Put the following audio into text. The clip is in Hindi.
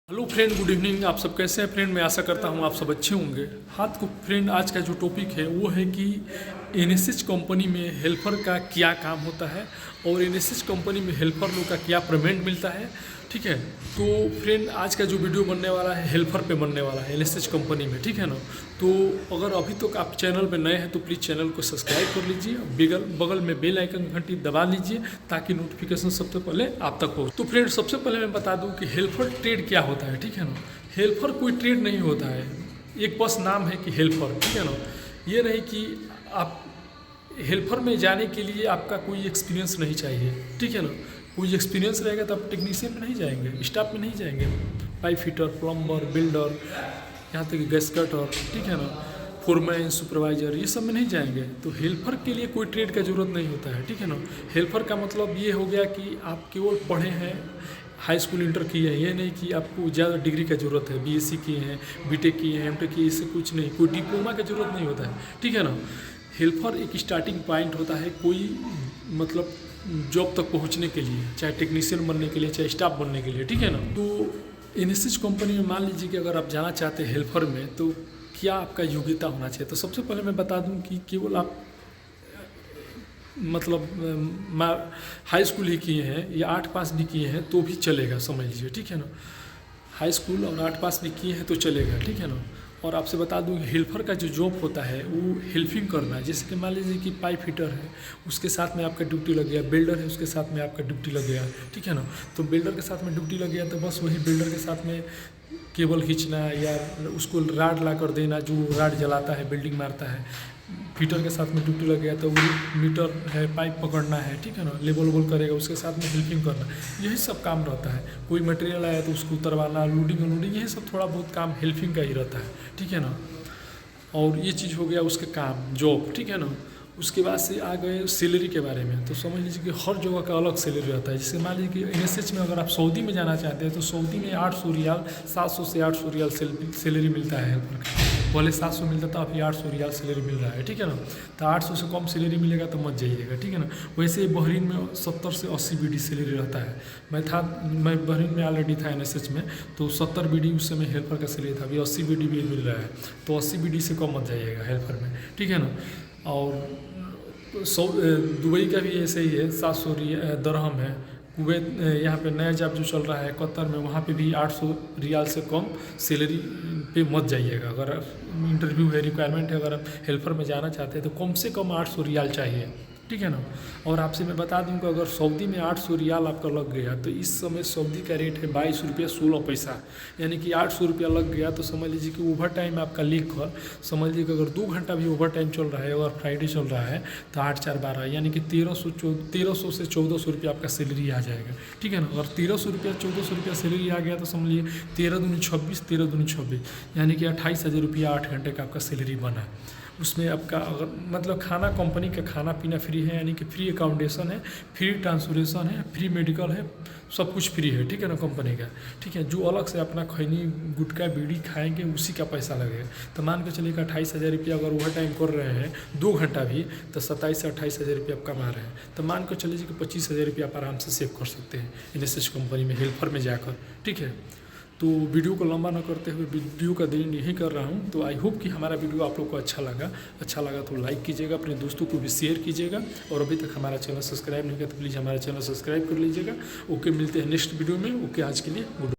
Hello friend, good evening. आप सब कैसे हैं फ्रेंड? मैं आशा करता हूं आप सब अच्छे होंगे। हाथ को फ्रेंड, आज का जो टॉपिक है वो है कि एनएसएच कंपनी में हेल्पर का क्या काम होता है और एनएसएच कंपनी में हेल्पर लोग का क्या पेमेंट मिलता है। ठीक है, तो फ्रेंड आज का जो वीडियो बनने वाला है हेल्पर पे बनने वाला है एनएसएच कंपनी में। ठीक है ना, तो अगर अभी तक आप चैनल पे नए हैं तो प्लीज़ चैनल को सब्सक्राइब कर लीजिए, बगल में बेल आइकन घंटी दबा लीजिए ताकि नोटिफिकेशन सबसे पहले आप तक हो। तो फ्रेंड सबसे पहले मैं बता दूं कि हेल्पर ट्रेड क्या होता है। ठीक है ना, हेल्पर कोई ट्रेड नहीं होता है, एक बस नाम है कि हेल्पर। ठीक है ना, ये नहीं कि आप हेल्पर में जाने के लिए आपका कोई एक्सपीरियंस नहीं चाहिए। ठीक है ना, कोई एक्सपीरियंस रहेगा तो आप टेक्नीशियन में नहीं जाएंगे, स्टाफ में नहीं जाएंगे, पाइप फिटर, प्लम्बर, बिल्डर, यहाँ तक गैस कटर, ठीक है ना, फोरमैन, सुपरवाइजर, ये सब में नहीं जाएंगे। तो हेल्पर के लिए कोई ट्रेड का ज़रूरत नहीं होता है। ठीक है ना, हेल्पर का मतलब ये हो गया कि आप केवल पढ़े हैं, हाई स्कूल इंटर किए हैं, ये नहीं कि आपको ज़्यादा डिग्री का ज़रूरत है, बीएससी किए हैं, बीटेक किए हैं, एमटेक किए, इससे कुछ नहीं, कोई डिप्लोमा का ज़रूरत नहीं होता है। ठीक है ना, हेल्पर एक स्टार्टिंग पॉइंट होता है कोई मतलब जॉब तक पहुंचने के लिए, चाहे टेक्नीशियन बनने के लिए, चाहे स्टाफ बनने के लिए। ठीक है ना, तो एनएसएच कंपनी में मान लीजिए कि अगर आप जाना चाहते हैं हेल्पर में तो क्या आपका योग्यता होना चाहिए। तो सबसे पहले मैं बता दूं कि केवल आप मतलब हाई स्कूल ही किए हैं या 8 पास भी किए हैं तो भी चलेगा, समझ लीजिए। ठीक है ना, हाई स्कूल और 8 पास भी किए हैं तो चलेगा। ठीक है ना, और आपसे बता दूं कि हेल्पर का जो जॉब होता है वो हेल्पिंग करना है। जैसे कि मान लीजिए कि पाइप फिटर है, उसके साथ में आपका ड्यूटी लग गया, बिल्डर है उसके साथ में आपका ड्यूटी लग गया। ठीक है ना, तो बिल्डर के साथ में ड्यूटी लग गया तो बस वही बिल्डर के साथ में केबल खींचना या उसको राड ला कर देना, जो राड जलाता है, बिल्डिंग मारता है। फिटर के साथ में ड्यूटी लग गया तो वो मीटर है, पाइप पकड़ना है। ठीक है ना, लेबल वेबल करेगा, उसके साथ में हेल्पिंग करना, यही सब काम रहता है। कोई मटेरियल आया तो उसको उतरवाना, लोडिंग अनलोडिंग, यही सब थोड़ा बहुत काम हेल्पिंग का ही रहता है। ठीक है ना, और ये चीज़ हो गया उसके काम, जॉब। ठीक है ना, उसके बाद से आ गए सैलरी के बारे में। तो समझ लीजिए कि हर जगह का अलग सैलरी रहता है। जैसे मान लीजिए कि एनएसएच में अगर आप सऊदी में जाना चाहते हैं तो सऊदी में 800 रियाल, 700 से 800 रियाल सैलरी मिलता है हेल्पर का। पहले 700 मिलता था, अभी 800 रियाल सैलरी मिल रहा है। ठीक है ना, तो 800 से कम सैलरी मिलेगा तो मत जाइएगा। ठीक है ना, वैसे बहरीन में 70 से 80 बीडी सैलरी रहता है। मैं बहरीन में ऑलरेडी था एनएसएच में, तो 70 बीडी उस समय हेल्पर का सैलरी था, अभी 80 बीडी भी मिल रहा है। तो 80 बीडी से कम मत जाइएगा हेल्पर में। ठीक है ना, और दुबई का भी ऐसे ही है, 700 दरहम है। कुवैत यहाँ पे नया जॉब जो चल रहा है कतर में, वहाँ पे भी 800 रियाल से कम सैलरी पे मत जाइएगा। अगर इंटरव्यू है, रिक्वायरमेंट है, अगर आप हेल्पर में जाना चाहते हैं तो कम से कम 800 रियाल चाहिए। ठीक है ना, और आपसे मैं बता दूं कि अगर सऊदी में 800 रियाल आपका लग गया तो इस समय सऊदी का रेट है 22 रुपया 16 पैसा, यानी कि 800 रुपया लग गया। तो समझ लीजिए कि ओवर टाइम आपका लिख कर समझ लीजिए कि अगर 2 घंटा भी ओवर टाइम चल रहा है, अगर फ्राइडे चल रहा है तो 8 4 12 यानी कि 1300 से 1400 रुपया आपका सैलरी आ जाएगा। ठीक है ना, अगर 1300 रुपया 1400 रुपया सैलरी आ गया तो समझ लीजिए 13 दूनी 26, 13 दूनी 26, यानी कि 28,000 रुपया 8 घंटे का आपका सैलरी बना। उसमें आपका अगर मतलब खाना, कंपनी का खाना पीना फ्री है, यानी कि फ्री अकाउंडेशन है, फ्री ट्रांसपोर्टेशन है, फ्री मेडिकल है, सब कुछ फ्री है। ठीक है ना, कंपनी का। ठीक है, जो अलग से अपना खैनी गुटखा बीड़ी खाएंगे उसी का पैसा लगेगा। तो मान के चलिए 28,000 रुपया अगर ओवर टाइम कर रहे हैं 2 घंटा भी, तो 27 से 28,000 रुपया आप कमा रहे हैं। तो मान के चलिए कि 25,000 रुपया आप आराम से सेव कर सकते हैं एनएसएच कंपनी में हेल्पर में जाकर। ठीक है, तो वीडियो को लंबा ना करते हुए वीडियो का दिन यही कर रहा हूँ। तो आई होप कि हमारा वीडियो आप लोग को अच्छा लगा तो लाइक कीजिएगा, अपने दोस्तों को भी शेयर कीजिएगा, और अभी तक हमारा चैनल सब्सक्राइब नहीं किया तो प्लीज़ हमारा चैनल सब्सक्राइब कर लीजिएगा। ओके, मिलते हैं नेक्स्ट वीडियो में। ओके, आज के लिए गुड।